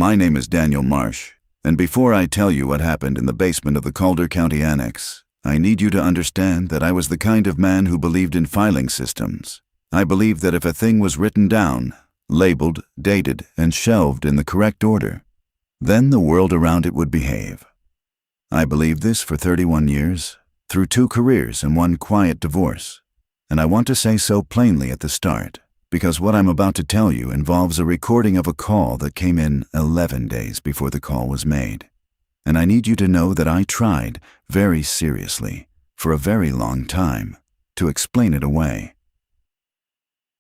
My name is Daniel Marsh, and before I tell you what happened in the basement of the Calder County Annex, I need you to understand that I was the kind of man who believed in filing systems. I believed that if a thing was written down, labeled, dated, and shelved in the correct order, then the world around it would behave. I believed this for 31 years, through 2 careers and 1 quiet divorce. And I want to say so plainly at the start, because what I'm about to tell you involves a recording of a call that came in 11 days before the call was made. And I need you to know that I tried, very seriously, for a very long time, to explain it away.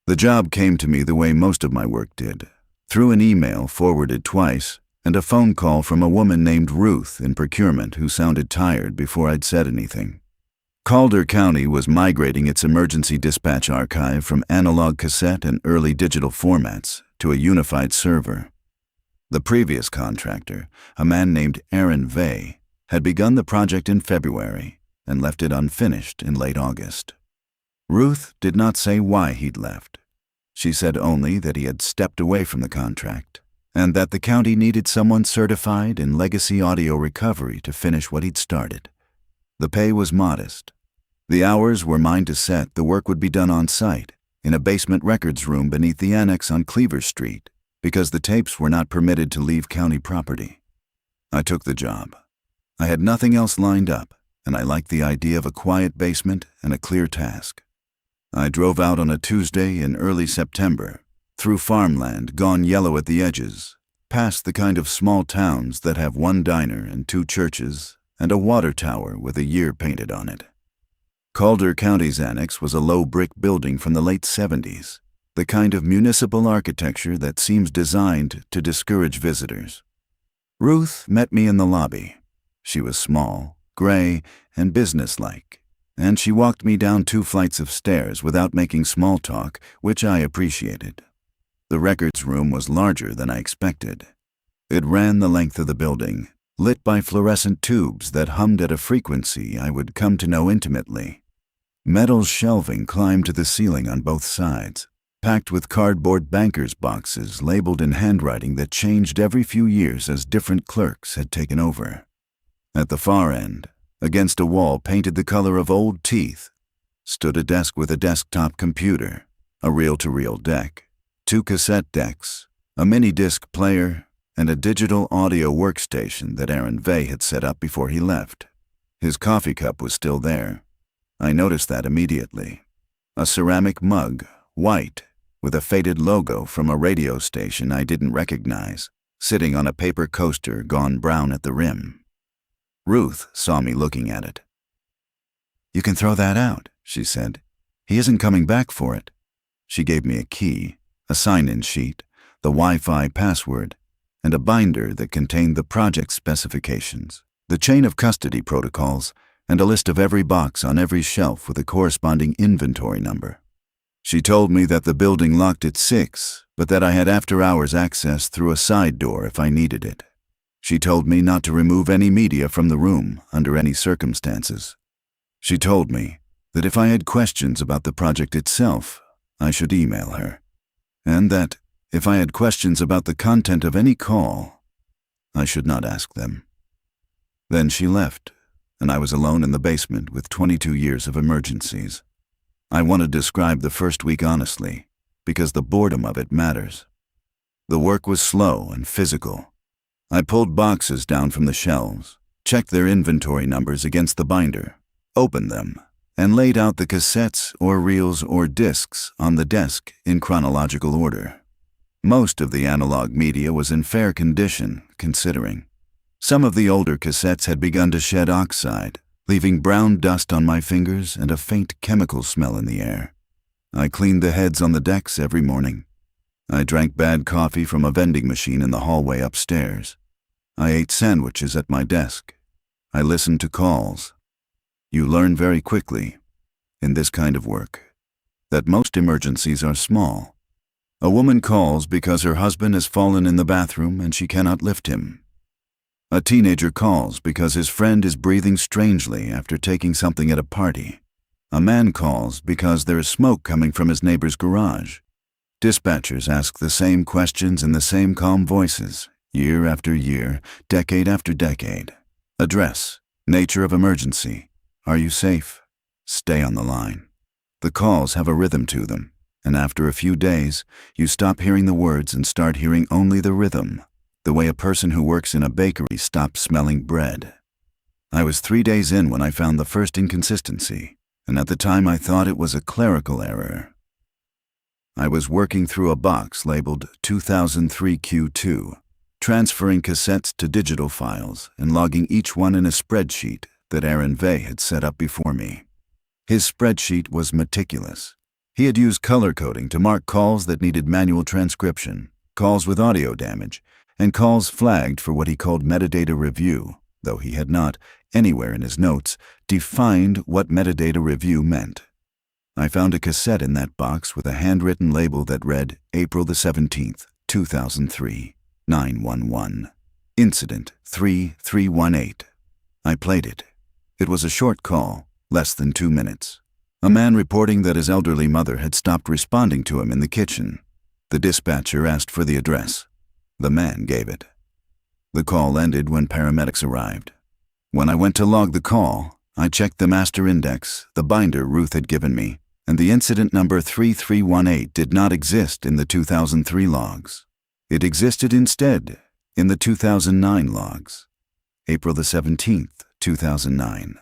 The job came to me the way most of my work did, through an email forwarded twice, and a phone call from a woman named Ruth in procurement who sounded tired before I'd said anything. Calder County was migrating its emergency dispatch archive from analog cassette and early digital formats to a unified server. The previous contractor, a man named Aaron Vay, had begun the project in February and left it unfinished in late August. Ruth did not say why he'd left. She said only that he had stepped away from the contract and that the county needed someone certified in legacy audio recovery to finish what he'd started. The pay was modest. The hours were mine to set. The work would be done on site, in a basement records room beneath the annex on Cleaver Street, because the tapes were not permitted to leave county property. I took the job. I had nothing else lined up, and I liked the idea of a quiet basement and a clear task. I drove out on a Tuesday in early September, through farmland gone yellow at the edges, past the kind of small towns that have 1 diner and 2 churches and a water tower with a year painted on it. Calder County's annex was a low brick building from the late 70s, the kind of municipal architecture that seems designed to discourage visitors. Ruth met me in the lobby. She was small, gray, and businesslike, and she walked me down 2 flights of stairs without making small talk, which I appreciated. The records room was larger than I expected. It ran the length of the building, lit by fluorescent tubes that hummed at a frequency I would come to know intimately. Metal shelving climbed to the ceiling on both sides, packed with cardboard banker's boxes labeled in handwriting that changed every few years as different clerks had taken over. At the far end, against a wall painted the color of old teeth, stood a desk with a desktop computer, a reel-to-reel deck, 2 cassette decks, a mini-disc player, and a digital audio workstation that Aaron Vay had set up before he left. His coffee cup was still there. I noticed that immediately. A ceramic mug, white, with a faded logo from a radio station I didn't recognize, sitting on a paper coaster gone brown at the rim. Ruth saw me looking at it. "You can throw that out," she said. "He isn't coming back for it." She gave me a key, a sign-in sheet, the Wi-Fi password, and a binder that contained the project specifications, the chain of custody protocols, and a list of every box on every shelf with a corresponding inventory number. She told me that the building locked at 6, but that I had after-hours access through a side door if I needed it. She told me not to remove any media from the room under any circumstances. She told me that if I had questions about the project itself, I should email her, and that if I had questions about the content of any call, I should not ask them. Then she left, and I was alone in the basement with 22 years of emergencies. I want to describe the first week honestly, because the boredom of it matters. The work was slow and physical. I pulled boxes down from the shelves, checked their inventory numbers against the binder, opened them, and laid out the cassettes or reels or discs on the desk in chronological order. Most of the analog media was in fair condition, considering. Some of the older cassettes had begun to shed oxide, leaving brown dust on my fingers and a faint chemical smell in the air. I cleaned the heads on the decks every morning. I drank bad coffee from a vending machine in the hallway upstairs. I ate sandwiches at my desk. I listened to calls. You learn very quickly, in this kind of work, that most emergencies are small. A woman calls because her husband has fallen in the bathroom and she cannot lift him. A teenager calls because his friend is breathing strangely after taking something at a party. A man calls because there is smoke coming from his neighbor's garage. Dispatchers ask the same questions in the same calm voices, Year after year, decade after decade. Address, nature of emergency. Are you safe? Stay on the line. The calls have a rhythm to them, and after a few days, you stop hearing the words and start hearing only the rhythm, the way a person who works in a bakery stops smelling bread. I was 3 days in when I found the first inconsistency, and at the time I thought it was a clerical error. I was working through a box labeled 2003 Q2, transferring cassettes to digital files and logging each one in a spreadsheet that Aaron Vey had set up before me. His spreadsheet was meticulous. He had used color coding to mark calls that needed manual transcription, calls with audio damage, and calls flagged for what he called metadata review, though he had not, anywhere in his notes, defined what metadata review meant. I found a cassette in that box with a handwritten label that read April the 17th, 2003, 911. Incident 3318. I played it. It was a short call, less than 2 minutes. A man reporting that his elderly mother had stopped responding to him in the kitchen. The dispatcher asked for the address. The man gave it. The call ended when paramedics arrived. When I went to log the call, I checked the master index, the binder Ruth had given me, and the incident number 3318 did not exist in the 2003 logs. It existed instead in the 2009 logs. April the 17th, 2009.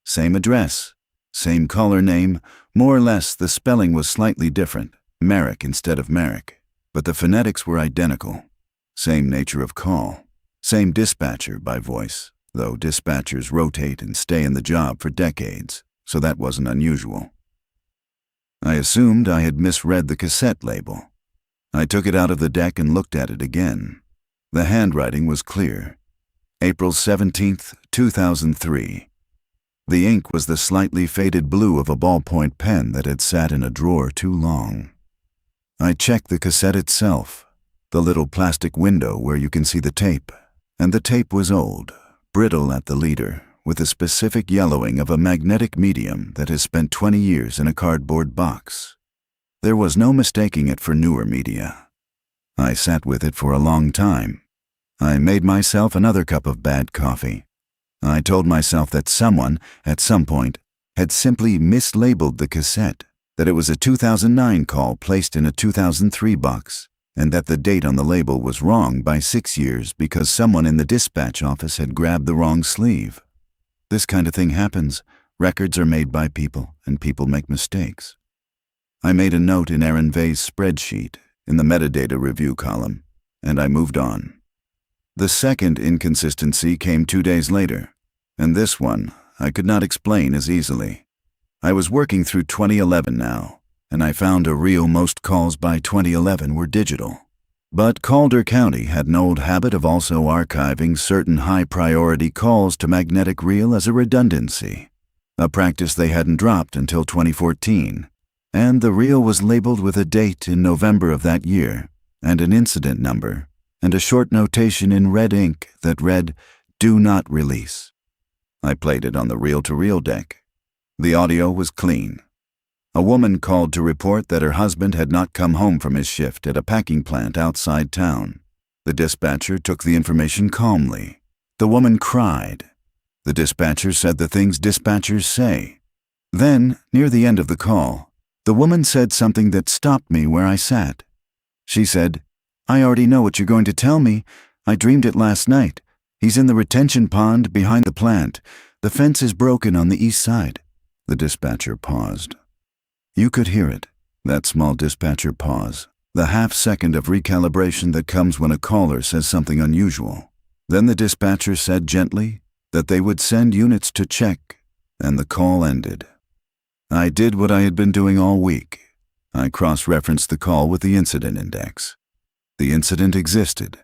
Same address, same caller name, more or less the spelling was slightly different, Merrick instead of Merrick, but the phonetics were identical. Same nature of call, same dispatcher by voice, though dispatchers rotate and stay in the job for decades, so that wasn't unusual. I assumed I had misread the cassette label. I took it out of the deck and looked at it again. The handwriting was clear. April 17th, 2003. The ink was the slightly faded blue of a ballpoint pen that had sat in a drawer too long. I checked the cassette itself, the little plastic window where you can see the tape, and the tape was old, brittle at the leader, with a specific yellowing of a magnetic medium that has spent 20 years in a cardboard box. There was no mistaking it for newer media. I sat with it for a long time. I made myself another cup of bad coffee. I told myself that someone, at some point, had simply mislabeled the cassette, that it was a 2009 call placed in a 2003 box, and that the date on the label was wrong by 6 years because someone in the dispatch office had grabbed the wrong sleeve. This kind of thing happens. Records are made by people, and people make mistakes. I made a note in Aaron Vey's spreadsheet, in the metadata review column, and I moved on. The second inconsistency came 2 days later, and this one I could not explain as easily. I was working through 2011 now, and I found most calls by 2011 were digital. But Calder County had an old habit of also archiving certain high-priority calls to magnetic reel as a redundancy, a practice they hadn't dropped until 2014, and the reel was labeled with a date in November of that year, and an incident number, and a short notation in red ink that read, "Do not release." I played it on the reel-to-reel deck. The audio was clean. A woman called to report that her husband had not come home from his shift at a packing plant outside town. The dispatcher took the information calmly. The woman cried. The dispatcher said the things dispatchers say. Then, near the end of the call, the woman said something that stopped me where I sat. She said, "I already know what you're going to tell me. I dreamed it last night. He's in the retention pond behind the plant. The fence is broken on the east side." The dispatcher paused. You could hear it, that small dispatcher pause, the half-second of recalibration that comes when a caller says something unusual. Then the dispatcher said gently that they would send units to check, and the call ended. I did what I had been doing all week. I cross-referenced the call with the incident index. The incident existed.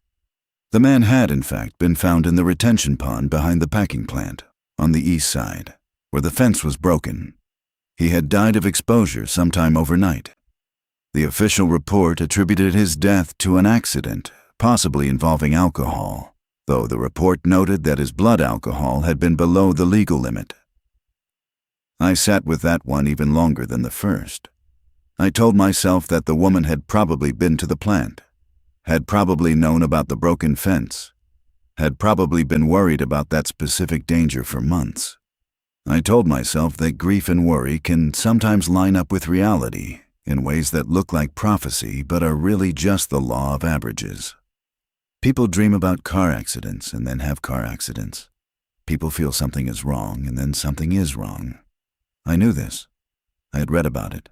The man had, in fact, been found in the retention pond behind the packing plant, on the east side, where the fence was broken. He had died of exposure sometime overnight. The official report attributed his death to an accident, possibly involving alcohol, though the report noted that his blood alcohol had been below the legal limit. I sat with that one even longer than the first. I told myself that the woman had probably been to the plant, had probably known about the broken fence, had probably been worried about that specific danger for months. I told myself that grief and worry can sometimes line up with reality in ways that look like prophecy but are really just the law of averages. People dream about car accidents and then have car accidents. People feel something is wrong and then something is wrong. I knew this. I had read about it.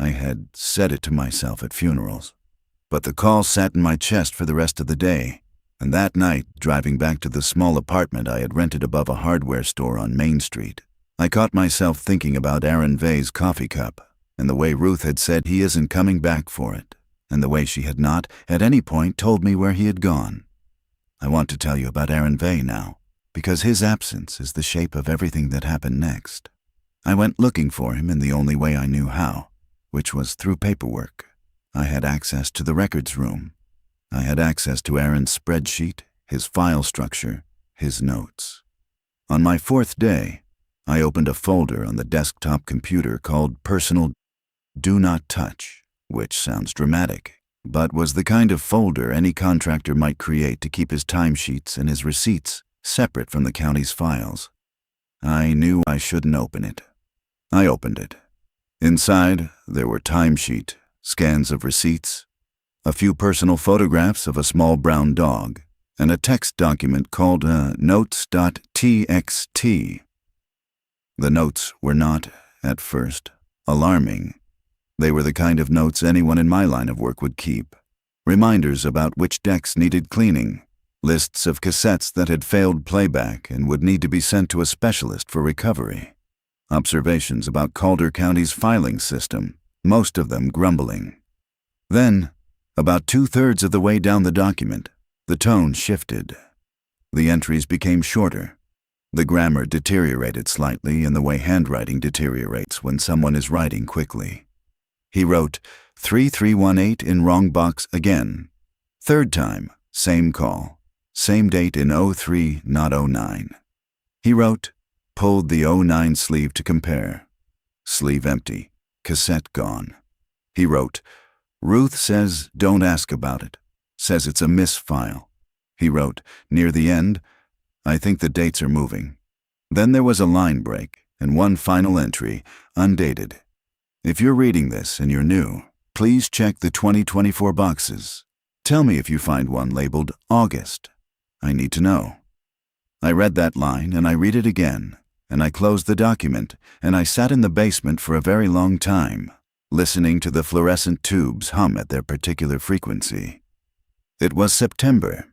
I had said it to myself at funerals. But the call sat in my chest for the rest of the day, and that night, driving back to the small apartment I had rented above a hardware store on Main Street, I caught myself thinking about Aaron Vay's coffee cup, and the way Ruth had said he isn't coming back for it, and the way she had not, at any point, told me where he had gone. I want to tell you about Aaron Vay now, because his absence is the shape of everything that happened next. I went looking for him in the only way I knew how, which was through paperwork. I had access to the records room. I had access to Aaron's spreadsheet, his file structure, his notes. On my fourth day, I opened a folder on the desktop computer called Personal Do Not Touch, which sounds dramatic, but was the kind of folder any contractor might create to keep his timesheets and his receipts separate from the county's files. I knew I shouldn't open it. I opened it. Inside, there were timesheet, scans of receipts, a few personal photographs of a small brown dog, and a text document called notes.txt. The notes were not, at first, alarming. They were the kind of notes anyone in my line of work would keep. Reminders about which decks needed cleaning, lists of cassettes that had failed playback and would need to be sent to a specialist for recovery, observations about Calder County's filing system, most of them grumbling. Then, about 2/3 of the way down the document, the tone shifted. The entries became shorter. The grammar deteriorated slightly in the way handwriting deteriorates when someone is writing quickly. He wrote 3318 in wrong box again. Third time, same call. Same date in 03, not 09. He wrote, pulled the 09 sleeve to compare. Sleeve empty. Cassette gone. He wrote, Ruth says don't ask about it. Says it's a misfile. He wrote, near the end, I think the dates are moving. Then there was a line break and one final entry, undated. If you're reading this and you're new, please check the 2024 boxes. Tell me if you find one labeled August. I need to know. I read that line and I read it again, and I closed the document, and I sat in the basement for a very long time, listening to the fluorescent tubes hum at their particular frequency. It was September.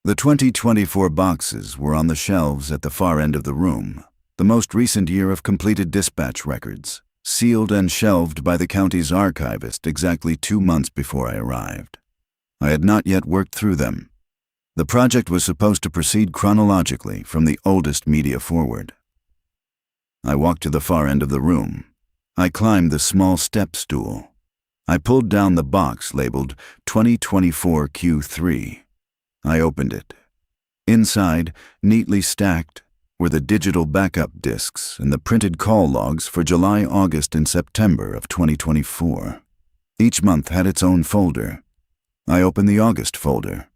The 2024 boxes were on the shelves at the far end of the room, the most recent year of completed dispatch records, sealed and shelved by the county's archivist exactly 2 months before I arrived. I had not yet worked through them. The project was supposed to proceed chronologically from the oldest media forward. I walked to the far end of the room. I climbed the small step stool. I pulled down the box labeled 2024 Q3. I opened it. Inside, neatly stacked, were the digital backup discs and the printed call logs for July, August, and September of 2024. Each month had its own folder. I opened the August folder.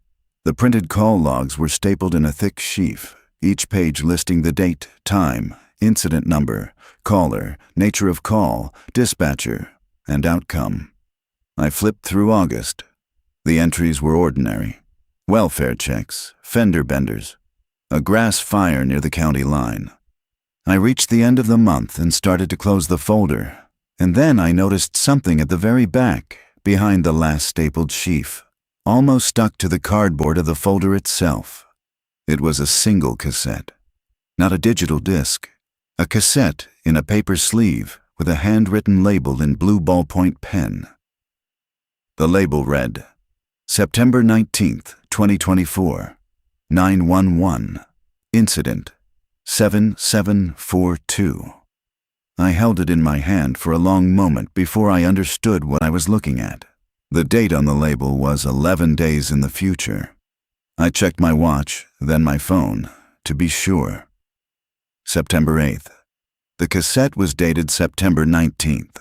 The printed call logs were stapled in a thick sheaf, each page listing the date, time, incident number, caller, nature of call, dispatcher, and outcome. I flipped through August. The entries were ordinary. Welfare checks, fender benders, a grass fire near the county line. I reached the end of the month and started to close the folder, and then I noticed something at the very back, behind the last stapled sheaf, almost stuck to the cardboard of the folder itself. It was a single cassette, not a digital disc, a cassette in a paper sleeve with a handwritten label in blue ballpoint pen. The label read, September 19th, 2024, 911, incident, 7742. I held it in my hand for a long moment before I understood what I was looking at. The date on the label was 11 days in the future. I checked my watch, then my phone, to be sure. September 8th. The cassette was dated September 19th.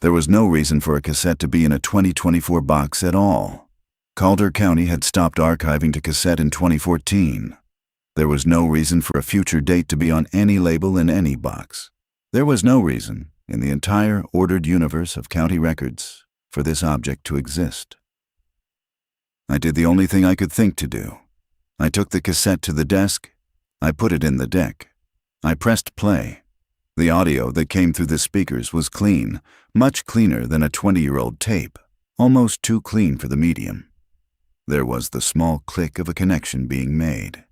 There was no reason for a cassette to be in a 2024 box at all. Calder County had stopped archiving to cassette in 2014. There was no reason for a future date to be on any label in any box. There was no reason, in the entire ordered universe of county records, for this object to exist. I did the only thing I could think to do. I took the cassette to the desk. I put it in the deck. I pressed play. The audio that came through the speakers was clean, much cleaner than a 20-year-old tape, almost too clean for the medium. There was the small click of a connection being made.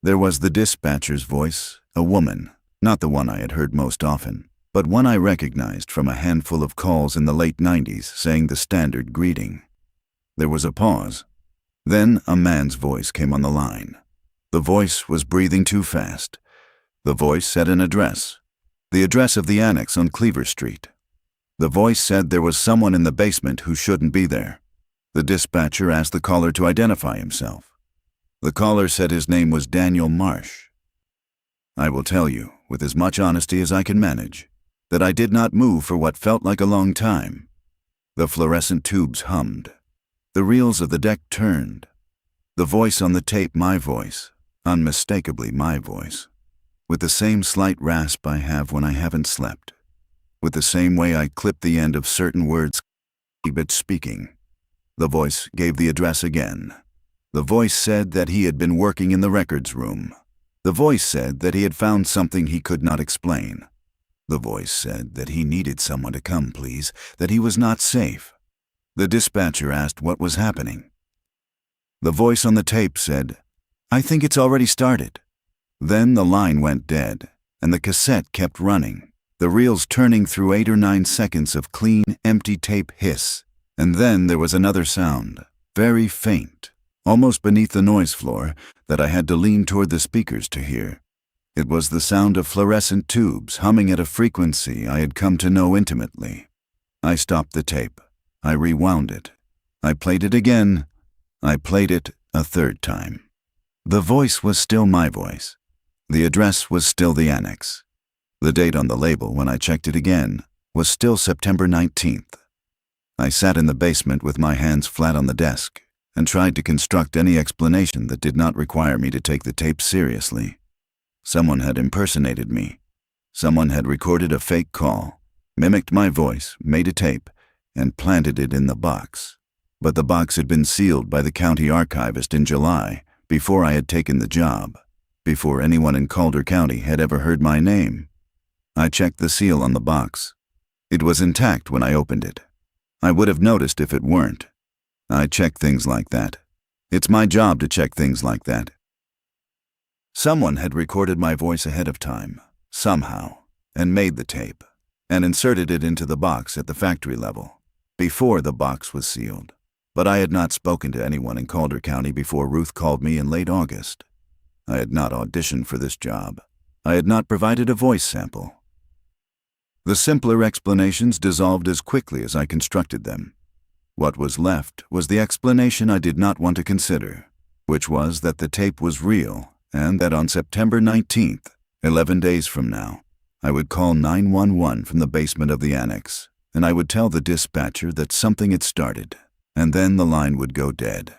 There was the dispatcher's voice, a woman, not the one I had heard most often, but one I recognized from a handful of calls in the late 90s saying the standard greeting. There was a pause. Then a man's voice came on the line. The voice was breathing too fast. The voice said an address. The address of the annex on Cleaver Street. The voice said there was someone in the basement who shouldn't be there. The dispatcher asked the caller to identify himself. The caller said his name was Daniel Marsh. I will tell you, with as much honesty as I can manage, that I did not move for what felt like a long time. The fluorescent tubes hummed. The reels of the deck turned. The voice on the tape, my voice, unmistakably my voice, with the same slight rasp I have when I haven't slept, with the same way I clip the end of certain words, but speaking. The voice gave the address again. The voice said that he had been working in the records room. The voice said that he had found something he could not explain. The voice said that he needed someone to come, please, that he was not safe. The dispatcher asked what was happening. The voice on the tape said, "I think it's already started." Then the line went dead, and the cassette kept running, the reels turning through 8 or 9 seconds of clean, empty tape hiss. And then there was another sound, very faint, almost beneath the noise floor, that I had to lean toward the speakers to hear. It was the sound of fluorescent tubes humming at a frequency I had come to know intimately. I stopped the tape. I rewound it. I played it again. I played it a third time. The voice was still my voice. The address was still the annex. The date on the label, when I checked it again, was still September 19th. I sat in the basement with my hands flat on the desk and tried to construct any explanation that did not require me to take the tape seriously. Someone had impersonated me. Someone had recorded a fake call, mimicked my voice, made a tape, and planted it in the box. But the box had been sealed by the county archivist in July, before I had taken the job, before anyone in Calder County had ever heard my name. I checked the seal on the box. It was intact when I opened it. I would have noticed if it weren't. I check things like that. It's my job to check things like that. Someone had recorded my voice ahead of time, somehow, and made the tape, and inserted it into the box at the factory level, before the box was sealed. But I had not spoken to anyone in Calder County before Ruth called me in late August. I had not auditioned for this job. I had not provided a voice sample. The simpler explanations dissolved as quickly as I constructed them. What was left was the explanation I did not want to consider, which was that the tape was real and that on September 19th, 11 days from now, I would call 911 from the basement of the annex, and I would tell the dispatcher that something had started, and then the line would go dead.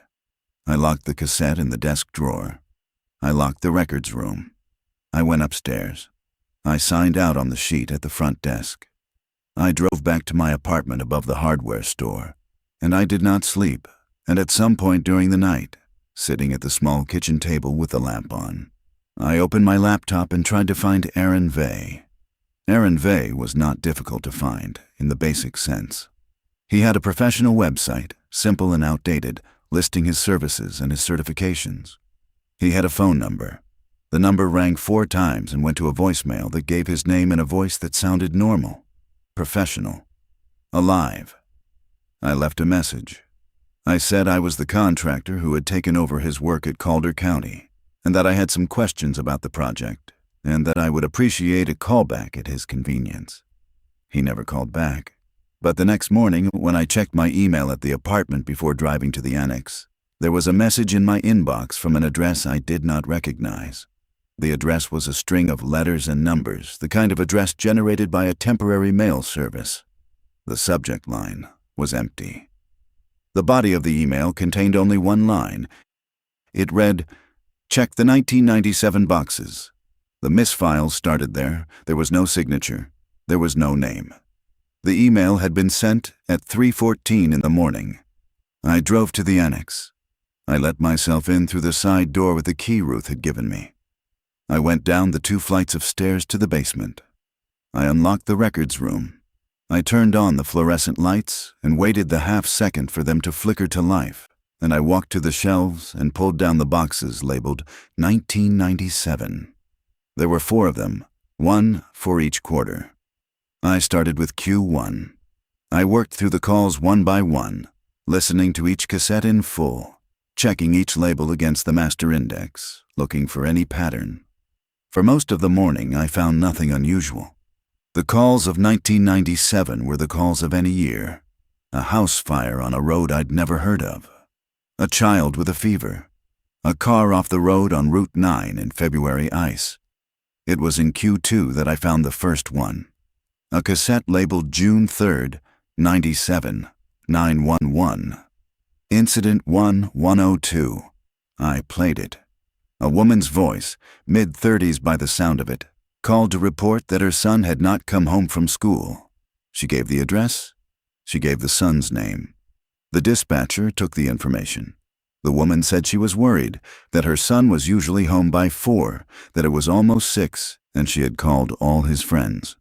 I locked the cassette in the desk drawer. I locked the records room. I went upstairs. I signed out on the sheet at the front desk. I drove back to my apartment above the hardware store, and I did not sleep, and at some point during the night, sitting at the small kitchen table with the lamp on, I opened my laptop and tried to find Aaron Vey. Aaron Vey was not difficult to find, in the basic sense. He had a professional website, simple and outdated, listing his services and his certifications. He had a phone number. The number rang 4 times and went to a voicemail that gave his name in a voice that sounded normal, professional, alive. I left a message. I said I was the contractor who had taken over his work at Calder County, and that I had some questions about the project, and that I would appreciate a callback at his convenience. He never called back, but the next morning, when I checked my email at the apartment before driving to the annex, there was a message in my inbox from an address I did not recognize. The address was a string of letters and numbers, the kind of address generated by a temporary mail service. The subject line was empty. The body of the email contained only one line. It read, "Check the 1997 boxes." The misfile started there. There was no signature. There was no name. The email had been sent at 3:14 in the morning. I drove to the annex. I let myself in through the side door with the key Ruth had given me. I went down the 2 flights of stairs to the basement. I unlocked the records room. I turned on the fluorescent lights and waited the half-second for them to flicker to life, and I walked to the shelves and pulled down the boxes labeled 1997. There were 4 of them, 1 for each quarter. I started with Q1. I worked through the calls one by one, listening to each cassette in full, checking each label against the master index, looking for any pattern. For most of the morning, I found nothing unusual. The calls of 1997 were the calls of any year. A house fire on a road I'd never heard of. A child with a fever. A car off the road on Route 9 in February ice. It was in Q2 that I found the first one. A cassette labeled June 3rd, 97, 911. Incident 1102. I played it. A woman's voice, mid-30s by the sound of it, called to report that her son had not come home from school. She gave the address. She gave the son's name. The dispatcher took the information. The woman said she was worried, that her son was usually home by 4, that it was almost 6, and she had called all his friends.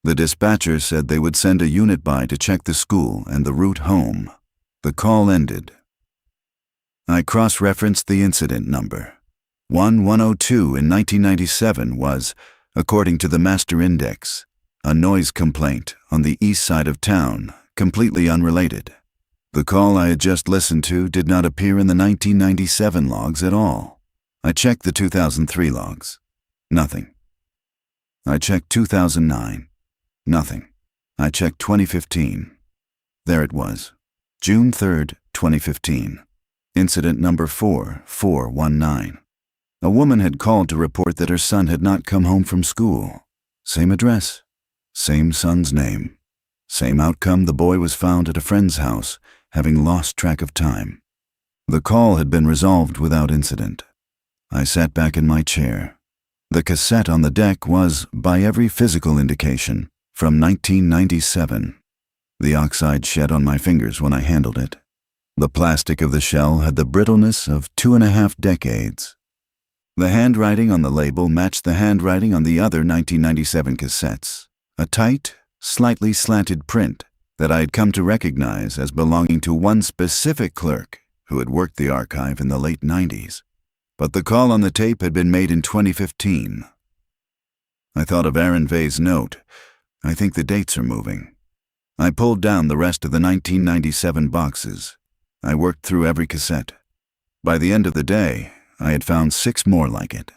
The dispatcher said they would send a unit by to check the school and the route home. The call ended. I cross-referenced the incident number. 1102 in 1997 was, according to the master index, a noise complaint on the east side of town, completely unrelated. The call I had just listened to did not appear in the 1997 logs at all. I checked the 2003 logs. Nothing. I checked 2009. Nothing. I checked 2015. There it was. June 3rd, 2015. Incident number 4419. A woman had called to report that her son had not come home from school. Same address. Same son's name. Same outcome, the boy was found at a friend's house, having lost track of time. The call had been resolved without incident. I sat back in my chair. The cassette on the deck was, by every physical indication, from 1997. The oxide shed on my fingers when I handled it. The plastic of the shell had the brittleness of 2.5 decades. The handwriting on the label matched the handwriting on the other 1997 cassettes, a tight, slightly slanted print that I had come to recognize as belonging to one specific clerk who had worked the archive in the late 90s. But the call on the tape had been made in 2015. I thought of Aaron Vay's note. I think the dates are moving. I pulled down the rest of the 1997 boxes. I worked through every cassette. By the end of the day, I had found 6 more like it.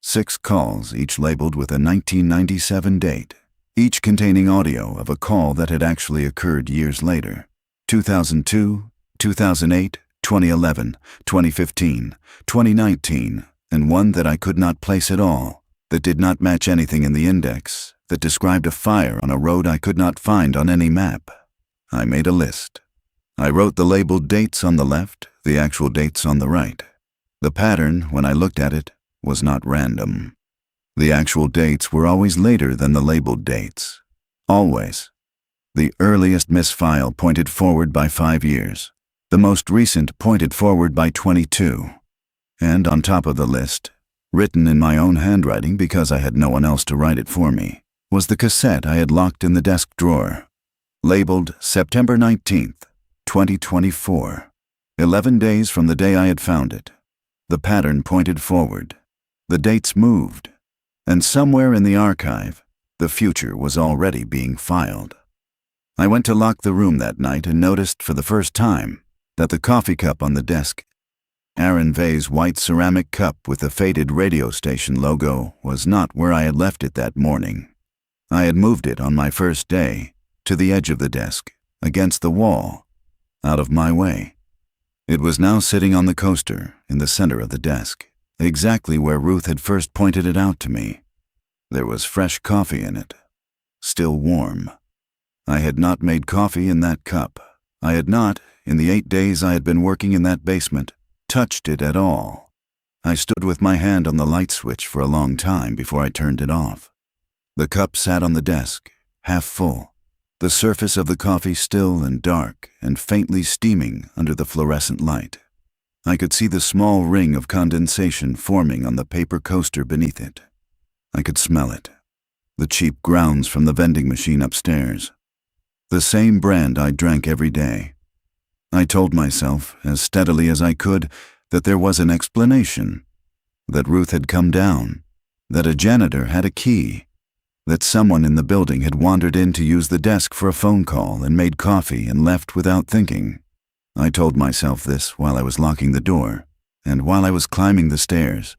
6 calls, each labeled with a 1997 date, each containing audio of a call that had actually occurred years later. 2002, 2008, 2011, 2015, 2019, and one that I could not place at all, that did not match anything in the index, that described a fire on a road I could not find on any map. I made a list. I wrote the labeled dates on the left, the actual dates on the right. The pattern, when I looked at it, was not random. The actual dates were always later than the labeled dates. Always. The earliest misfile pointed forward by 5 years. The most recent pointed forward by 22. And on top of the list, written in my own handwriting because I had no one else to write it for me, was the cassette I had locked in the desk drawer, labeled September 19th, 2024, 11 days from the day I had found it. The pattern pointed forward. The dates moved. And somewhere in the archive, the future was already being filed. I went to lock the room that night and noticed for the first time that the coffee cup on the desk, Aaron Vay's white ceramic cup with the faded radio station logo, was not where I had left it that morning. I had moved it on my first day, to the edge of the desk, against the wall, out of my way. It was now sitting on the coaster in the center of the desk, exactly where Ruth had first pointed it out to me. There was fresh coffee in it, still warm. I had not made coffee in that cup. I had not, in the 8 days I had been working in that basement, touched it at all. I stood with my hand on the light switch for a long time before I turned it off. The cup sat on the desk, half full, the surface of the coffee still and dark and faintly steaming under the fluorescent light. I could see the small ring of condensation forming on the paper coaster beneath it. I could smell it, the cheap grounds from the vending machine upstairs. The same brand I drank every day. I told myself, as steadily as I could, that there was an explanation, that Ruth had come down, that a janitor had a key, that someone in the building had wandered in to use the desk for a phone call and made coffee and left without thinking. I told myself this while I was locking the door, and while I was climbing the stairs,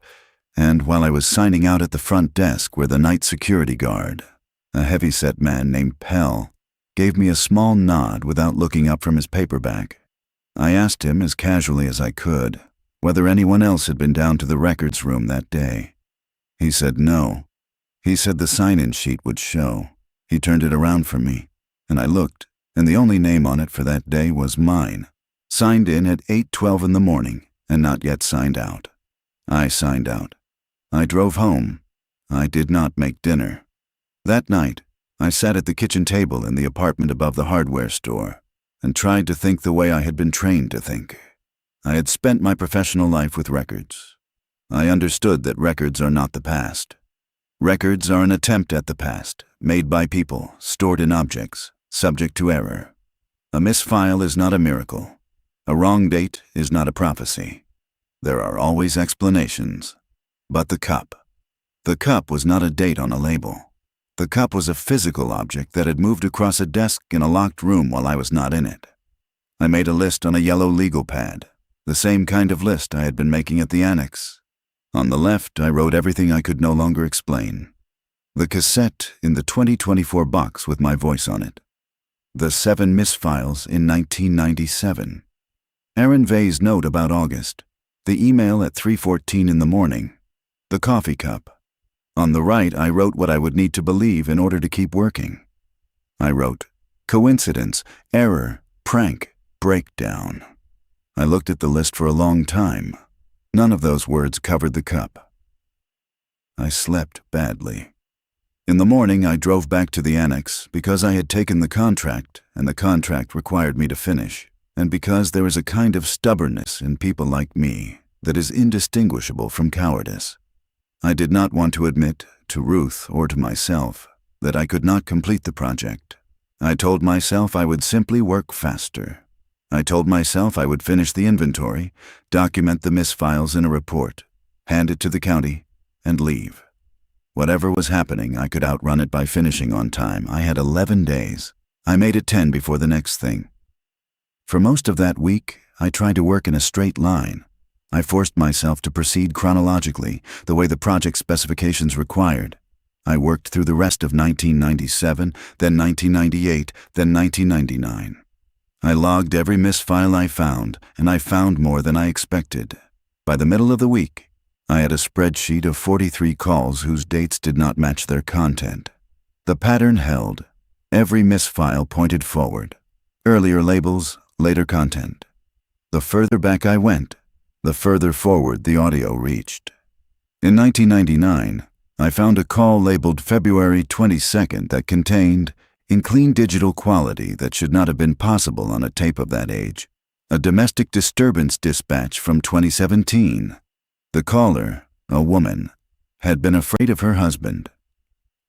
and while I was signing out at the front desk where the night security guard, a heavy-set man named Pell, gave me a small nod without looking up from his paperback. I asked him as casually as I could whether anyone else had been down to the records room that day. He said no. He said the sign-in sheet would show. He turned it around for me, and I looked, and the only name on it for that day was mine, signed in at 8:12 in the morning and not yet signed out. I signed out. I drove home. I did not make dinner. That night, I sat at the kitchen table in the apartment above the hardware store and tried to think the way I had been trained to think. I had spent my professional life with records. I understood that records are not the past. Records are an attempt at the past, made by people, stored in objects, subject to error. A misfile is not a miracle. A wrong date is not a prophecy. There are always explanations. But the cup was not a date on a label. The cup was a physical object that had moved across a desk in a locked room while I was not in it. I made a list on a yellow legal pad, the same kind of list I had been making at the annex. On the left, I wrote everything I could no longer explain. The cassette in the 2024 box with my voice on it. The 7 misfiles in 1997. Aaron Vay's note about August. The email at 3:14 in the morning. The coffee cup. On the right, I wrote what I would need to believe in order to keep working. I wrote, coincidence, error, prank, breakdown. I looked at the list for a long time. None of those words covered the cup. I slept badly. In the morning, I drove back to the annex because I had taken the contract, and the contract required me to finish, and because there is a kind of stubbornness in people like me that is indistinguishable from cowardice. I did not want to admit, to Ruth or to myself, that I could not complete the project. I told myself I would simply work faster. I told myself I would finish the inventory, document the misfiles in a report, hand it to the county, and leave. Whatever was happening, I could outrun it by finishing on time. I had 11 days. I made it 10 before the next thing. For most of that week, I tried to work in a straight line. I forced myself to proceed chronologically, the way the project specifications required. I worked through the rest of 1997, then 1998, then 1999. I logged every misfile I found, and I found more than I expected. By the middle of the week, I had a spreadsheet of 43 calls whose dates did not match their content. The pattern held. Every misfile pointed forward. Earlier labels, later content. The further back I went, the further forward the audio reached. In 1999, I found a call labeled February 22nd that contained, in clean digital quality that should not have been possible on a tape of that age, a domestic disturbance dispatch from 2017. The caller, a woman, had been afraid of her husband.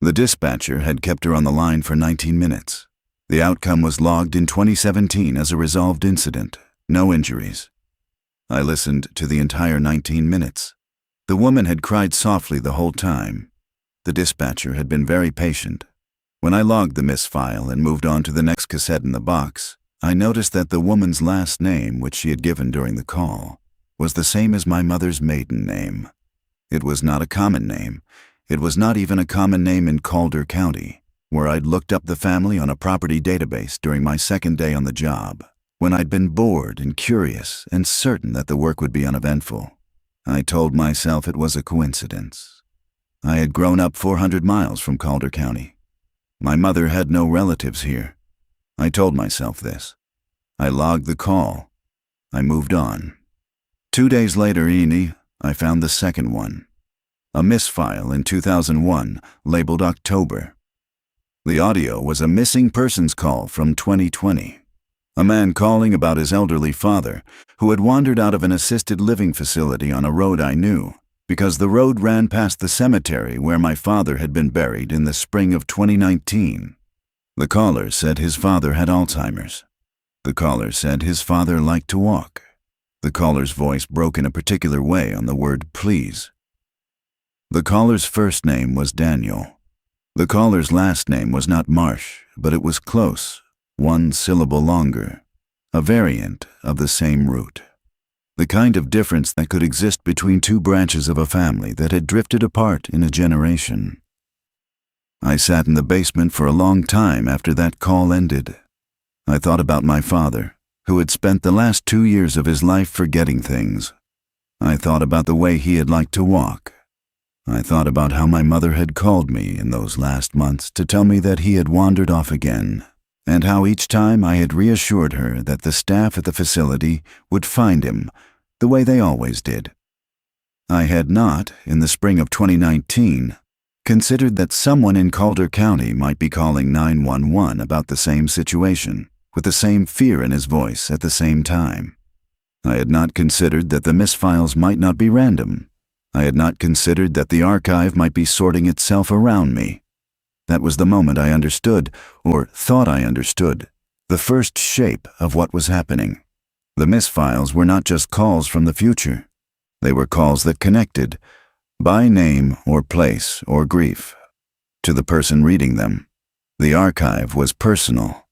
The dispatcher had kept her on the line for 19 minutes. The outcome was logged in 2017 as a resolved incident, no injuries. I listened to the entire 19 minutes. The woman had cried softly the whole time. The dispatcher had been very patient. When I logged the misfile and moved on to the next cassette in the box, I noticed that the woman's last name, which she had given during the call, was the same as my mother's maiden name. It was not a common name. It was not even a common name in Calder County, where I'd looked up the family on a property database during my second day on the job, when I'd been bored and curious and certain that the work would be uneventful. I told myself it was a coincidence. I had grown up 400 miles from Calder County. My mother had no relatives here. I told myself this. I logged the call. I moved on. 2 days later, I found the second one. A misfile in 2001, labeled October. The audio was a missing persons call from 2020. A man calling about his elderly father, who had wandered out of an assisted living facility on a road I knew, because the road ran past the cemetery where my father had been buried in the spring of 2019. The caller said his father had Alzheimer's. The caller said his father liked to walk. The caller's voice broke in a particular way on the word please. The caller's first name was Daniel. The caller's last name was not Marsh, but it was close, 1 syllable longer, a variant of the same root. The kind of difference that could exist between two branches of a family that had drifted apart in a generation. I sat in the basement for a long time after that call ended. I thought about my father, who had spent the last 2 years of his life forgetting things. I thought about the way he had liked to walk. I thought about how my mother had called me in those last months to tell me that he had wandered off again, and how each time I had reassured her that the staff at the facility would find him the way they always did. I had not, in the spring of 2019, considered that someone in Calder County might be calling 911 about the same situation, with the same fear in his voice at the same time. I had not considered that the misfiles might not be random. I had not considered that the archive might be sorting itself around me. That was the moment I understood, or thought I understood, the first shape of what was happening. The misfiles were not just calls from the future. They were calls that connected, by name or place or grief, to the person reading them. The archive was personal.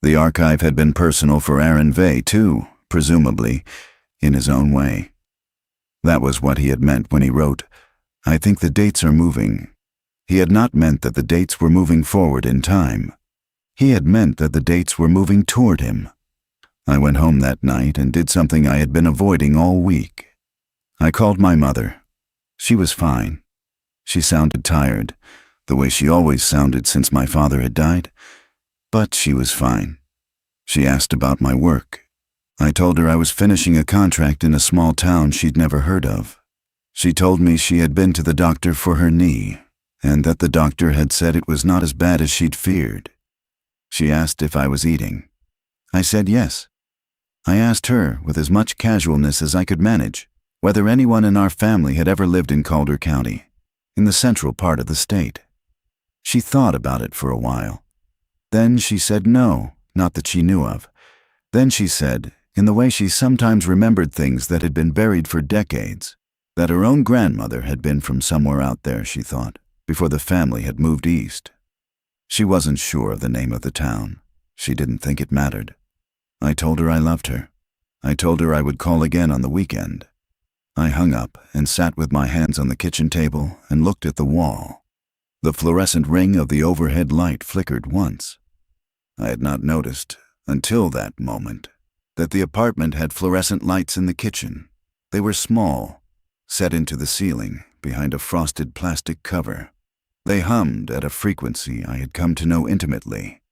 The archive had been personal for Aaron Vey, too, presumably, in his own way. That was what he had meant when he wrote, "I think the dates are moving." He had not meant that the dates were moving forward in time. He had meant that the dates were moving toward him. I went home that night and did something I had been avoiding all week. I called my mother. She was fine. She sounded tired, the way she always sounded since my father had died, but she was fine. She asked about my work. I told her I was finishing a contract in a small town she'd never heard of. She told me she had been to the doctor for her knee, and that the doctor had said it was not as bad as she'd feared. She asked if I was eating. I said yes. I asked her, with as much casualness as I could manage, whether anyone in our family had ever lived in Calder County, in the central part of the state. She thought about it for a while. Then she said no, not that she knew of. Then she said, in the way she sometimes remembered things that had been buried for decades, that her own grandmother had been from somewhere out there, she thought, before the family had moved east. She wasn't sure of the name of the town. She didn't think it mattered. I told her I loved her. I told her I would call again on the weekend. I hung up and sat with my hands on the kitchen table and looked at the wall. The fluorescent ring of the overhead light flickered once. I had not noticed, until that moment, that the apartment had fluorescent lights in the kitchen. They were small, set into the ceiling behind a frosted plastic cover. They hummed at a frequency I had come to know intimately.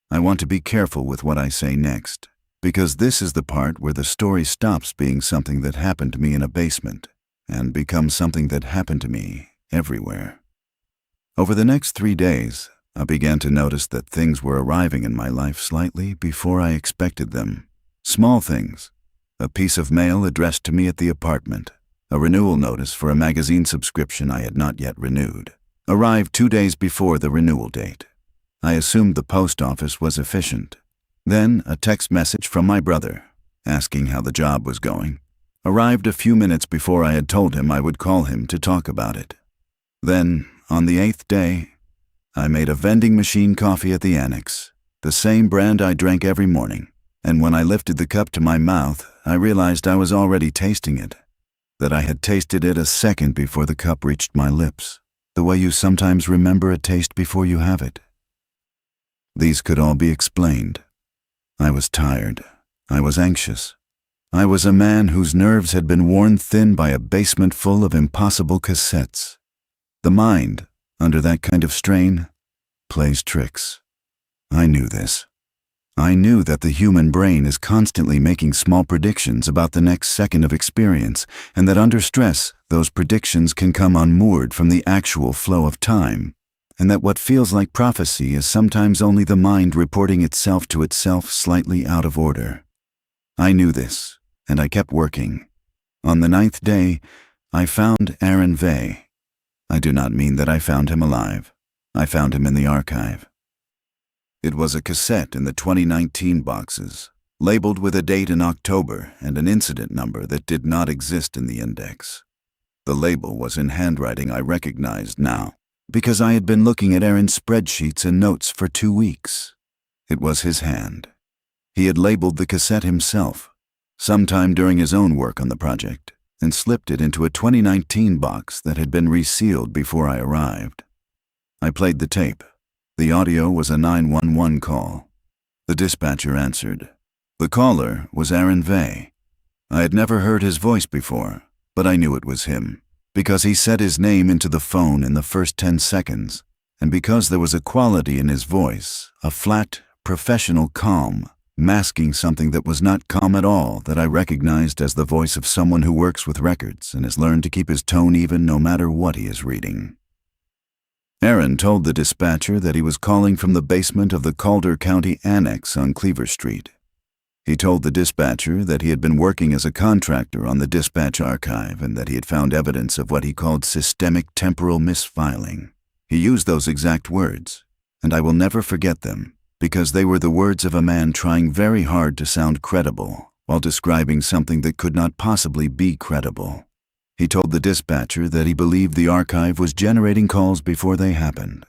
I want to be careful with what I say next, because this is the part where the story stops being something that happened to me in a basement and becomes something that happened to me everywhere. Over the next 3 days, I began to notice that things were arriving in my life slightly before I expected them. Small things. A piece of mail addressed to me at the apartment. A renewal notice for a magazine subscription I had not yet renewed. Arrived 2 days before the renewal date. I assumed the post office was efficient. Then a text message from my brother, asking how the job was going. Arrived a few minutes before I had told him I would call him to talk about it. Then, on the 8th day, I made a vending machine coffee at the Annex, the same brand I drank every morning, and when I lifted the cup to my mouth, I realized I was already tasting it, that I had tasted it a second before the cup reached my lips, the way you sometimes remember a taste before you have it. These could all be explained. I was tired. I was anxious. I was a man whose nerves had been worn thin by a basement full of impossible cassettes. The mind, under that kind of strain, plays tricks. I knew this. I knew that the human brain is constantly making small predictions about the next second of experience, and that under stress, those predictions can come unmoored from the actual flow of time, and that what feels like prophecy is sometimes only the mind reporting itself to itself slightly out of order. I knew this, and I kept working. On the 9th day, I found Aaron Vey. I do not mean that I found him alive. I found him in the archive. It was a cassette in the 2019 boxes, labeled with a date in October and an incident number that did not exist in the index. The label was in handwriting I recognized now, because I had been looking at Aaron's spreadsheets and notes for 2 weeks. It was his hand. He had labeled the cassette himself, sometime during his own work on the project, and slipped it into a 2019 box that had been resealed before I arrived. I played the tape. The audio was a 911 call. The dispatcher answered. The caller was Aaron Vey. I had never heard his voice before, but I knew it was him, because he said his name into the phone in the first 10 seconds, and because there was a quality in his voice, a flat, professional calm, masking something that was not calm at all, that I recognized as the voice of someone who works with records and has learned to keep his tone even no matter what he is reading. Aaron told the dispatcher that he was calling from the basement of the Calder County Annex on Cleaver Street. He told the dispatcher that he had been working as a contractor on the dispatch archive and that he had found evidence of what he called systemic temporal misfiling. He used those exact words, and I will never forget them, because they were the words of a man trying very hard to sound credible while describing something that could not possibly be credible. He told the dispatcher that he believed the archive was generating calls before they happened.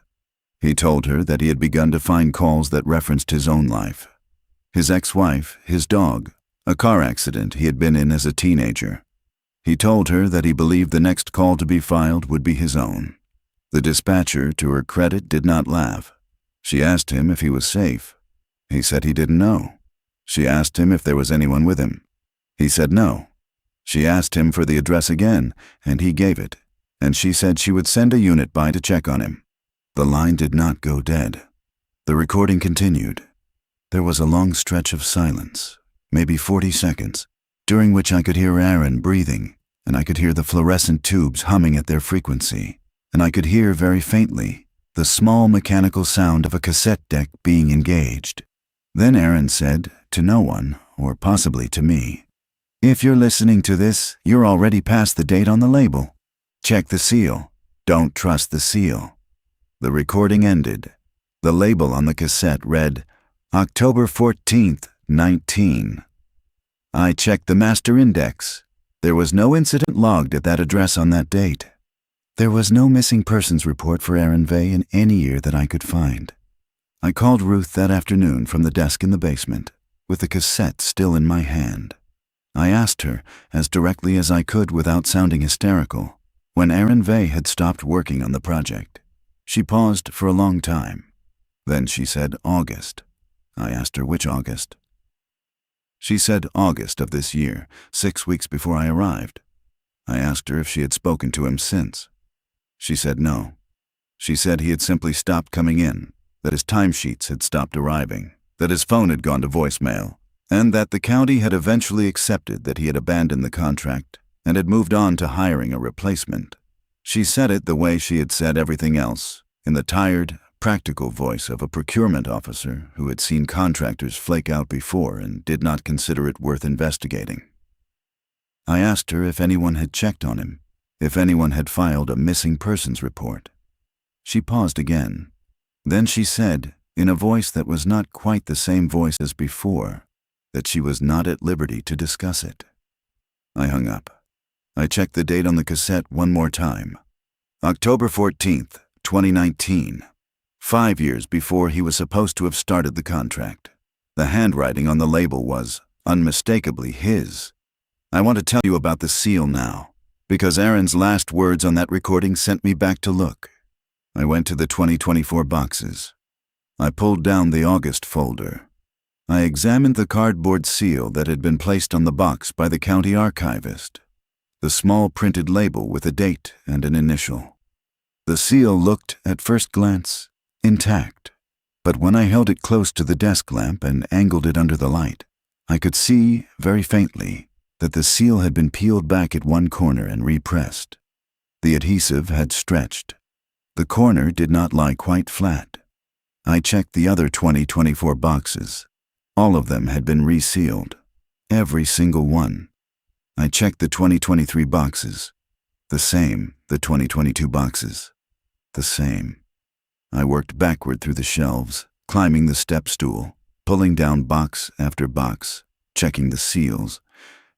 He told her that he had begun to find calls that referenced his own life, his ex-wife, his dog, a car accident he had been in as a teenager. He told her that he believed the next call to be filed would be his own. The dispatcher, to her credit, did not laugh. She asked him if he was safe. He said he didn't know. She asked him if there was anyone with him. He said no. She asked him for the address again, and he gave it, and she said she would send a unit by to check on him. The line did not go dead. The recording continued. There was a long stretch of silence, maybe 40 seconds, during which I could hear Aaron breathing, and I could hear the fluorescent tubes humming at their frequency, and I could hear very faintly the small mechanical sound of a cassette deck being engaged. Then Aaron said, to no one, or possibly to me, "If you're listening to this, you're already past the date on the label. Check the seal. Don't trust the seal." The recording ended. The label on the cassette read, October 14th, 19. I checked the master index. There was no incident logged at that address on that date. There was no missing persons report for Aaron Vey in any year that I could find. I called Ruth that afternoon from the desk in the basement, with the cassette still in my hand. I asked her, as directly as I could without sounding hysterical, when Aaron Vey had stopped working on the project. She paused for a long time. Then she said August. I asked her which August. She said August of this year, 6 weeks before I arrived. I asked her if she had spoken to him since. She said no. She said he had simply stopped coming in, that his timesheets had stopped arriving, that his phone had gone to voicemail, and that the county had eventually accepted that he had abandoned the contract and had moved on to hiring a replacement. She said it the way she had said everything else, in the tired, practical voice of a procurement officer who had seen contractors flake out before and did not consider it worth investigating. I asked her if anyone had checked on him, if anyone had filed a missing persons report. She paused again. Then she said, in a voice that was not quite the same voice as before, that she was not at liberty to discuss it. I hung up. I checked the date on the cassette one more time. October 14th, 2019. 5 years before he was supposed to have started the contract. The handwriting on the label was unmistakably his. I want to tell you about the seal now, because Aaron's last words on that recording sent me back to look. I went to the 2024 boxes. I pulled down the August folder. I examined the cardboard seal that had been placed on the box by the county archivist, the small printed label with a date and an initial. The seal looked, at first glance, intact, but when I held it close to the desk lamp and angled it under the light, I could see, very faintly, that the seal had been peeled back at one corner and repressed. The adhesive had stretched. The corner did not lie quite flat. I checked the other 24 boxes. All of them had been resealed. Every single one. I checked the 2023 boxes. The same. The 2022 boxes. The same. I worked backward through the shelves, climbing the step stool, pulling down box after box, checking the seals.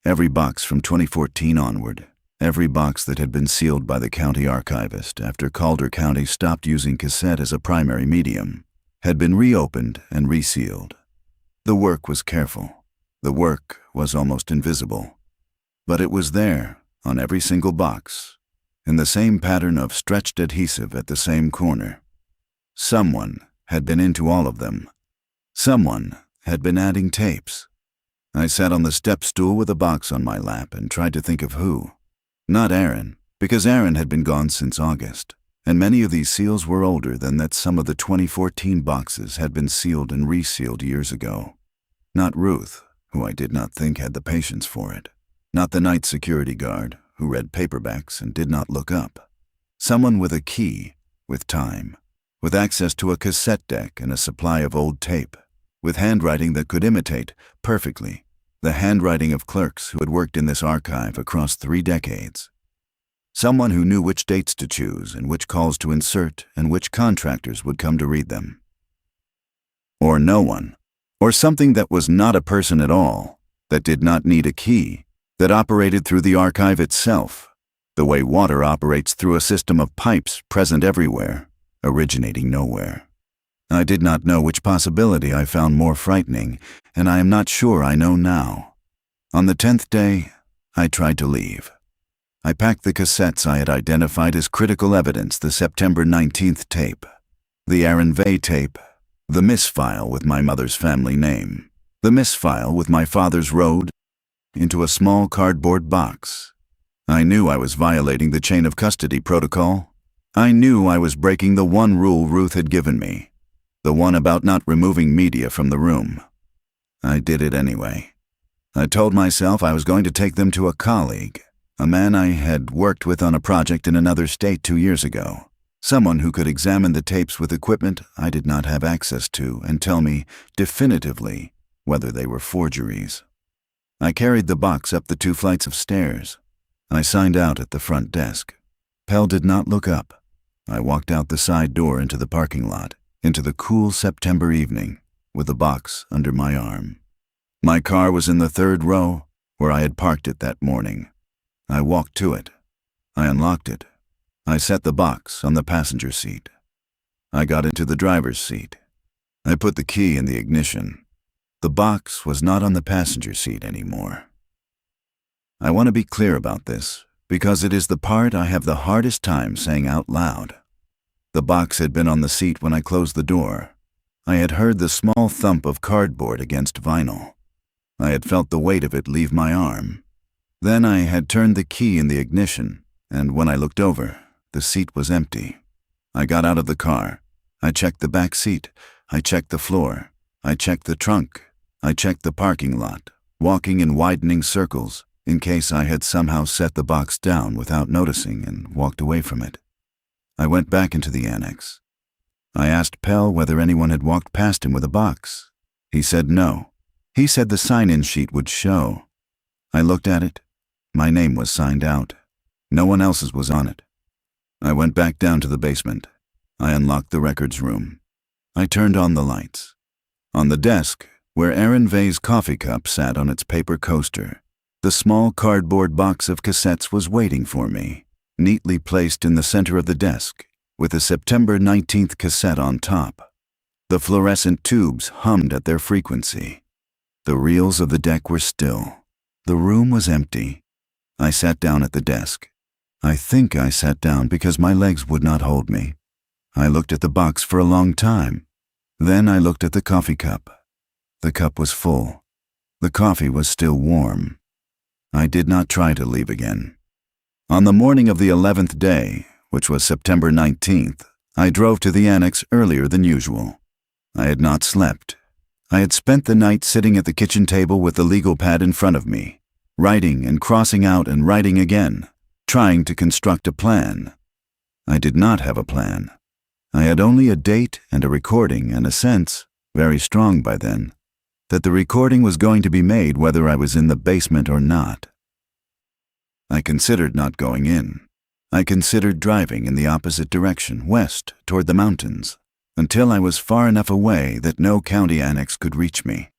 Every box from 2014 onward. Every box that had been sealed by the county archivist after Calder County stopped using cassette as a primary medium had been reopened and resealed. The work was careful. The work was almost invisible. But it was there, on every single box, in the same pattern of stretched adhesive at the same corner. Someone had been into all of them. Someone had been adding tapes. I sat on the step stool with a box on my lap and tried to think of who. Not Aaron, because Aaron had been gone since August, and many of these seals were older than that some of the 2014 boxes had been sealed and resealed years ago. Not Ruth, who I did not think had the patience for it. Not the night security guard, who read paperbacks and did not look up. Someone with a key, with time, with access to a cassette deck and a supply of old tape, with handwriting that could imitate, perfectly, the handwriting of clerks who had worked in this archive across 3 decades. Someone who knew which dates to choose and which calls to insert and which contractors would come to read them. Or no one. Or something that was not a person at all, that did not need a key, that operated through the archive itself, the way water operates through a system of pipes present everywhere, originating nowhere. I did not know which possibility I found more frightening, and I am not sure I know now. On the 10th day, I tried to leave. I packed the cassettes I had identified as critical evidence, the September 19th tape, the Aaron Vay tape, the misfile with my mother's family name, the misfile with my father's road, into a small cardboard box. I knew I was violating the chain of custody protocol. I knew I was breaking the one rule Ruth had given me, the one about not removing media from the room. I did it anyway. I told myself I was going to take them to a colleague, a man I had worked with on a project in another state 2 years ago, someone who could examine the tapes with equipment I did not have access to and tell me definitively whether they were forgeries. I carried the box up the 2 flights of stairs. I signed out at the front desk. Pell did not look up. I walked out the side door into the parking lot, into the cool September evening, with the box under my arm. My car was in the 3rd row, where I had parked it that morning. I walked to it. I unlocked it. I set the box on the passenger seat. I got into the driver's seat. I put the key in the ignition. The box was not on the passenger seat anymore. I want to be clear about this, because it is the part I have the hardest time saying out loud. The box had been on the seat when I closed the door. I had heard the small thump of cardboard against vinyl. I had felt the weight of it leave my arm. Then I had turned the key in the ignition, and when I looked over, the seat was empty. I got out of the car. I checked the back seat. I checked the floor. I checked the trunk. I checked the parking lot, walking in widening circles, in case I had somehow set the box down without noticing and walked away from it. I went back into the annex. I asked Pell whether anyone had walked past him with a box. He said no. He said the sign-in sheet would show. I looked at it. My name was signed out. No one else's was on it. I went back down to the basement. I unlocked the records room. I turned on the lights. On the desk, where Aaron Vay's coffee cup sat on its paper coaster, the small cardboard box of cassettes was waiting for me, neatly placed in the center of the desk, with a September 19th cassette on top. The fluorescent tubes hummed at their frequency. The reels of the deck were still. The room was empty. I sat down at the desk. I think I sat down because my legs would not hold me. I looked at the box for a long time. Then I looked at the coffee cup. The cup was full. The coffee was still warm. I did not try to leave again. On the morning of the 11th day, which was September 19th, I drove to the annex earlier than usual. I had not slept. I had spent the night sitting at the kitchen table with the legal pad in front of me, writing and crossing out and writing again, trying to construct a plan. I did not have a plan. I had only a date and a recording and a sense, very strong by then, that the recording was going to be made whether I was in the basement or not. I considered not going in. I considered driving in the opposite direction, west, toward the mountains, until I was far enough away that no county annex could reach me.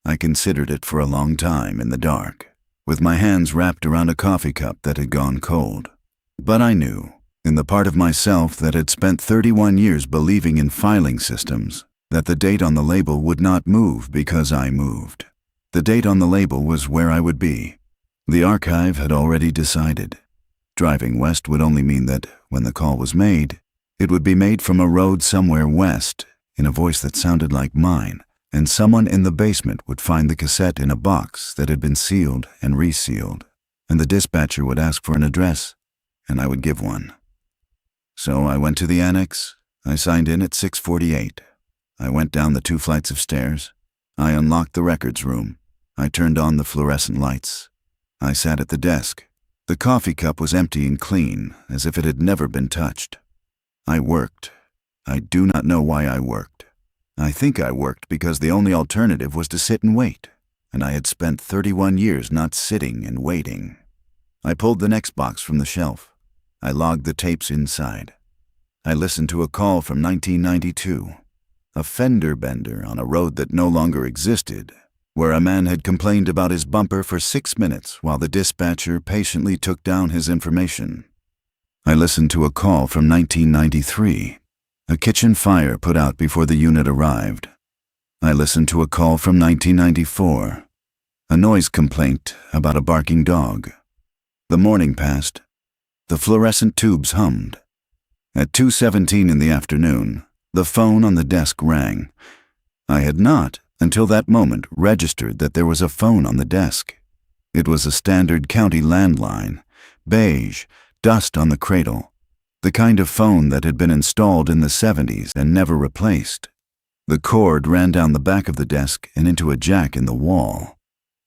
I considered it for a long time in the dark, with my hands wrapped around a coffee cup that had gone cold. But I knew, in the part of myself that had spent 31 years believing in filing systems, that the date on the label would not move because I moved. The date on the label was where I would be. The archive had already decided. Driving west would only mean that, when the call was made, it would be made from a road somewhere west, in a voice that sounded like mine, and someone in the basement would find the cassette in a box that had been sealed and resealed, and the dispatcher would ask for an address, and I would give one. So I went to the annex. I signed in at 6:48. I went down the 2 flights of stairs. I unlocked the records room. I turned on the fluorescent lights. I sat at the desk. The coffee cup was empty and clean, as if it had never been touched. I worked. I do not know why I worked. I think I worked because the only alternative was to sit and wait, and I had spent 31 years not sitting and waiting. I pulled the next box from the shelf. I logged the tapes inside. I listened to a call from 1992, a fender bender on a road that no longer existed, where a man had complained about his bumper for 6 minutes while the dispatcher patiently took down his information. I listened to a call from 1993, a kitchen fire put out before the unit arrived. I listened to a call from 1994, a noise complaint about a barking dog. The morning passed. The fluorescent tubes hummed. At 2:17 in the afternoon, the phone on the desk rang. I had not, until that moment, registered that there was a phone on the desk. It was a standard county landline, beige, dust on the cradle, the kind of phone that had been installed in the 70s and never replaced. The cord ran down the back of the desk and into a jack in the wall.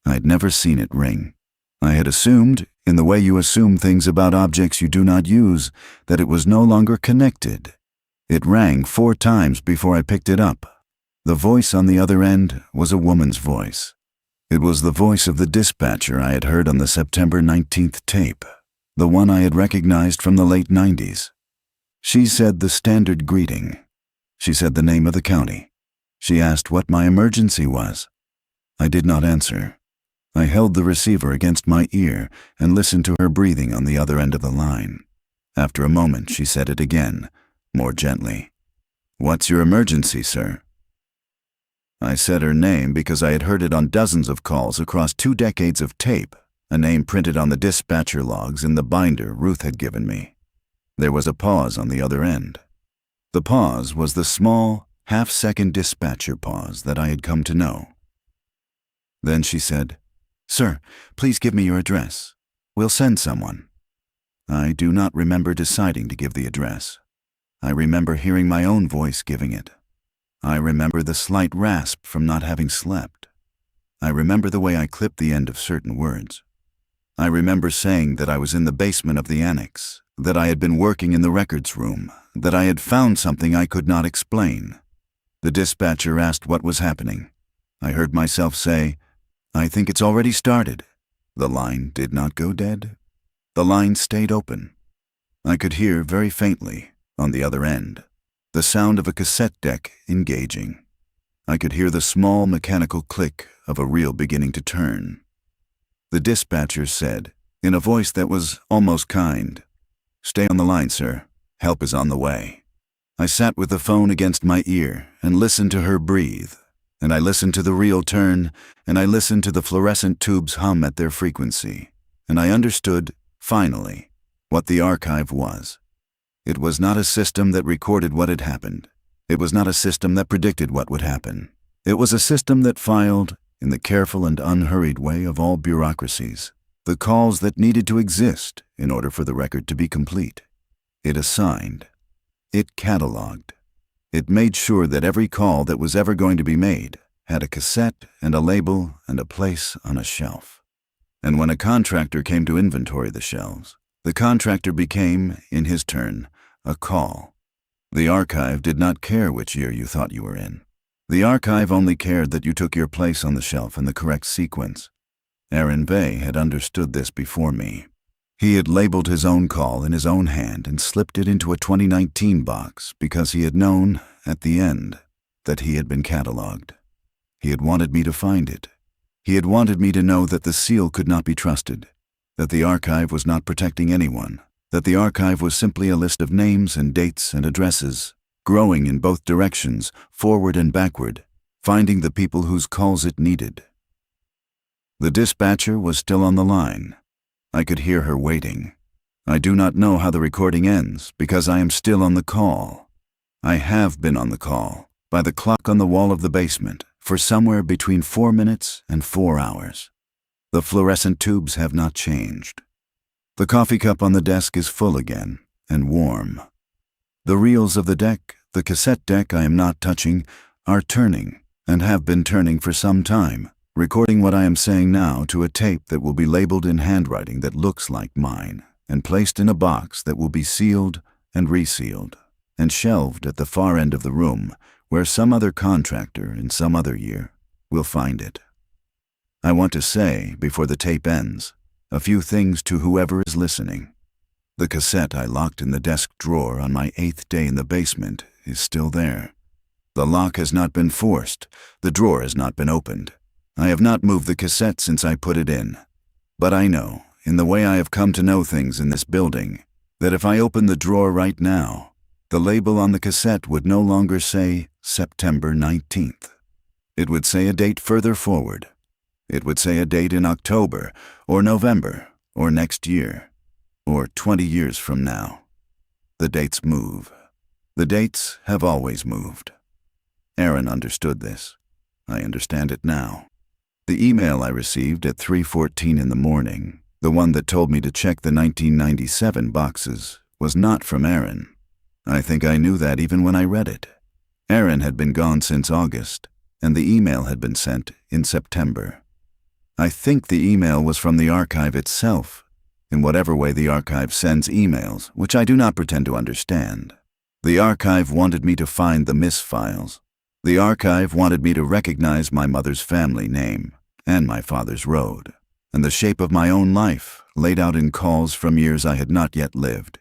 I'd never seen it ring. I had assumed, in the way you assume things about objects you do not use, that it was no longer connected. It rang 4 times before I picked it up. The voice on the other end was a woman's voice. It was the voice of the dispatcher I had heard on the September 19th tape, the one I had recognized from the late 90s. She said the standard greeting. She said the name of the county. She asked what my emergency was. I did not answer. I held the receiver against my ear and listened to her breathing on the other end of the line. After a moment, she said it again, more gently. "What's your emergency, sir?" I said her name because I had heard it on dozens of calls across 2 decades of tape, a name printed on the dispatcher logs in the binder Ruth had given me. There was a pause on the other end. The pause was the small, half-second dispatcher pause that I had come to know. Then she said, "Sir, please give me your address. We'll send someone." I do not remember deciding to give the address. I remember hearing my own voice giving it. I remember the slight rasp from not having slept. I remember the way I clipped the end of certain words. I remember saying that I was in the basement of the annex, that I had been working in the records room, that I had found something I could not explain. The dispatcher asked what was happening. I heard myself say, "I think it's already started." The line did not go dead. The line stayed open. I could hear very faintly, on the other end, the sound of a cassette deck engaging. I could hear the small mechanical click of a reel beginning to turn. The dispatcher said, in a voice that was almost kind, "Stay on the line, sir. Help is on the way." I sat with the phone against my ear and listened to her breathe, and I listened to the reel turn, and I listened to the fluorescent tubes hum at their frequency, and I understood, finally, what the archive was. It was not a system that recorded what had happened. It was not a system that predicted what would happen. It was a system that filed, in the careful and unhurried way of all bureaucracies, the calls that needed to exist in order for the record to be complete. It assigned. It cataloged. It made sure that every call that was ever going to be made had a cassette and a label and a place on a shelf. And when a contractor came to inventory the shelves, the contractor became, in his turn, a call. The archive did not care which year you thought you were in. The archive only cared that you took your place on the shelf in the correct sequence. Aaron Vey had understood this before me. He had labeled his own call in his own hand and slipped it into a 2019 box because he had known, at the end, that he had been cataloged. He had wanted me to find it. He had wanted me to know that the seal could not be trusted, that the archive was not protecting anyone, that the archive was simply a list of names and dates and addresses, growing in both directions, forward and backward, finding the people whose calls it needed. The dispatcher was still on the line. I could hear her waiting. I do not know how the recording ends because I am still on the call. I have been on the call, by the clock on the wall of the basement, for somewhere between 4 minutes and 4 hours. The fluorescent tubes have not changed. The coffee cup on the desk is full again, and warm. The reels of the deck, the cassette deck I am not touching, are turning, and have been turning for some time, recording what I am saying now to a tape that will be labeled in handwriting that looks like mine, and placed in a box that will be sealed and resealed, and shelved at the far end of the room, where some other contractor in some other year will find it. I want to say, before the tape ends, a few things to whoever is listening. The cassette I locked in the desk drawer on my 8th day in the basement is still there. The lock has not been forced. The drawer has not been opened. I have not moved the cassette since I put it in. But I know, in the way I have come to know things in this building, that if I open the drawer right now, the label on the cassette would no longer say September 19th. It would say a date further forward. It would say a date in October, or November, or next year, or 20 years from now. The dates move. The dates have always moved. Aaron understood this. I understand it now. The email I received at 3:14 in the morning, the one that told me to check the 1997 boxes, was not from Aaron. I think I knew that even when I read it. Aaron had been gone since August, and the email had been sent in September. I think the email was from the archive itself, in whatever way the archive sends emails, which I do not pretend to understand. The archive wanted me to find the misfiles. The archive wanted me to recognize my mother's family name, and my father's road, and the shape of my own life, laid out in calls from years I had not yet lived.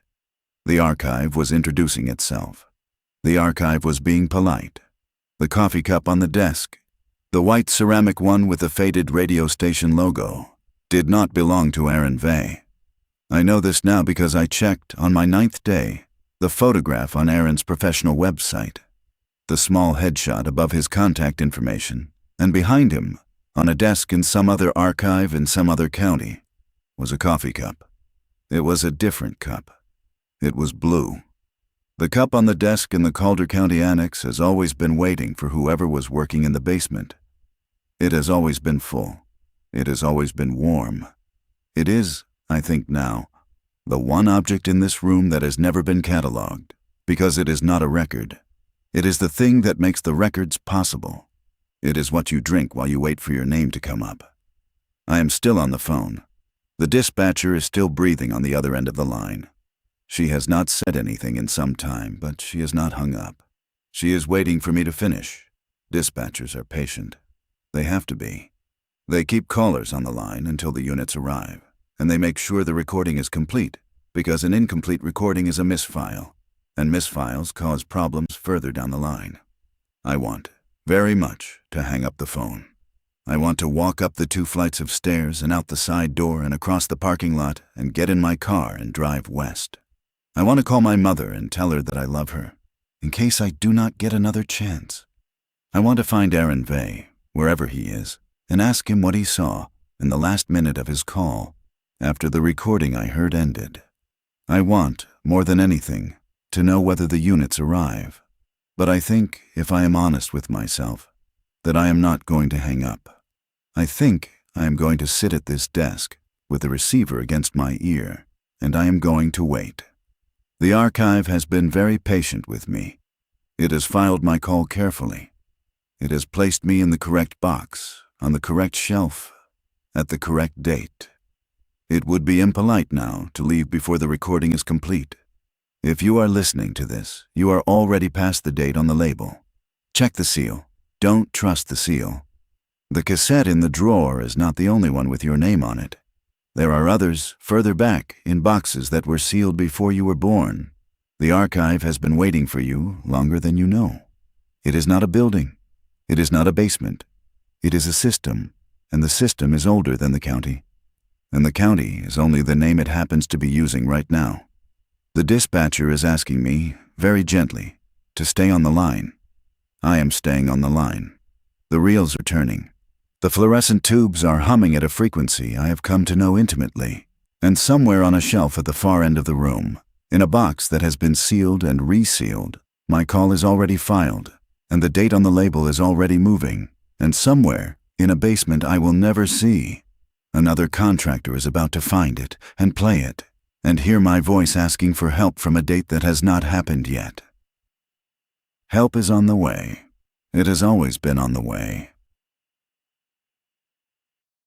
The archive was introducing itself. The archive was being polite. The coffee cup on the desk, the white ceramic one with the faded radio station logo, did not belong to Aaron Vey. I know this now because I checked, on my 9th day, the photograph on Aaron's professional website. The small headshot above his contact information, and behind him, on a desk in some other archive in some other county, was a coffee cup. It was a different cup. It was blue. The cup on the desk in the Calder County Annex has always been waiting for whoever was working in the basement. It has always been full. It has always been warm. It is, I think now, the one object in this room that has never been cataloged, because it is not a record. It is the thing that makes the records possible. It is what you drink while you wait for your name to come up. I am still on the phone. The dispatcher is still breathing on the other end of the line. She has not said anything in some time, but she has not hung up. She is waiting for me to finish. Dispatchers are patient. They have to be. They keep callers on the line until the units arrive, and they make sure the recording is complete, because an incomplete recording is a misfile, and misfiles cause problems further down the line. I want, very much, to hang up the phone. I want to walk up the 2 flights of stairs and out the side door and across the parking lot and get in my car and drive west. I want to call my mother and tell her that I love her, in case I do not get another chance. I want to find Aaron Vey, wherever he is, and ask him what he saw in the last minute of his call, after the recording I heard ended. I want, more than anything, to know whether the units arrive. But I think, if I am honest with myself, that I am not going to hang up. I think I am going to sit at this desk, with the receiver against my ear, and I am going to wait. The archive has been very patient with me. It has filed my call carefully. It has placed me in the correct box, on the correct shelf, at the correct date. It would be impolite now to leave before the recording is complete. If you are listening to this, you are already past the date on the label. Check the seal. Don't trust the seal. The cassette in the drawer is not the only one with your name on it. There are others further back in boxes that were sealed before you were born. The archive has been waiting for you longer than you know. It is not a building. It is not a basement. It is a system, and the system is older than the county. And the county is only the name it happens to be using right now. The dispatcher is asking me, very gently, to stay on the line. I am staying on the line. The reels are turning. The fluorescent tubes are humming at a frequency I have come to know intimately. And somewhere on a shelf at the far end of the room, in a box that has been sealed and resealed, my call is already filed, and the date on the label is already moving. And somewhere, in a basement I will never see, another contractor is about to find it and play it, and hear my voice asking for help from a date that has not happened yet. Help is on the way. It has always been on the way.